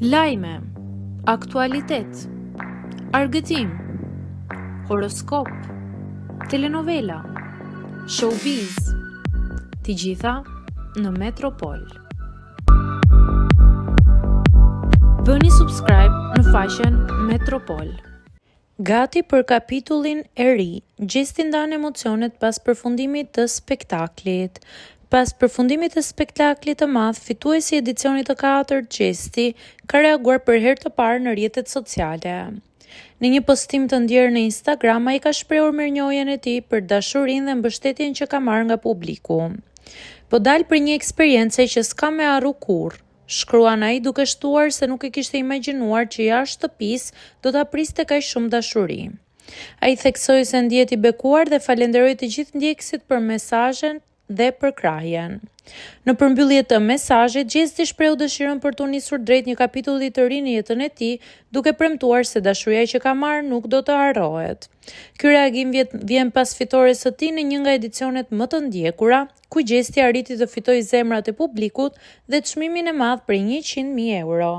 Lajme, aktualitet, argëtim, horoskop, telenovela, showbiz, të gjitha në Metropol. Bëni subscribe në faqen Metropol. Gati për kapitullin e ri, Gjesti ndan emocionet pas përfundimit të spektaklit. Pas përfundimit të spektaklit të madh, fituesi i edicionit të 4 Gjesti ka reaguar për herë të parë në rrjetet sociale. Në një postim të ndjerë në Instagram, ai ka shprehur mirënjohjen e tij për dashurinë dhe mbështetjen që ka marrë nga publiku. Po dal për një eksperiencë që s'ka me harru kurrë, shkruan ai duke shtuar se nuk e kishte imagjinuar që jashtë shtëpisë do ta priste kaq shumë dashuri. Ai theksoi se ndihet i bekuar dhe falenderoi të gjithë ndjekësit për mesazhen dhe për krahjen. Në përmbyllje të mesazhit, Gjesti shprehu dëshirën për të nisur drejt një kapitulli të ri në jetën e tij, duke premtuar se dashuria që ka marrë nuk do të harrohet. Ky reagim vjen pas fitores së tij në një nga edicionet më të ndjekura, ku Gjesti arriti të fitojë zemrat e publikut dhe çmimin e madh për 100.000 euro.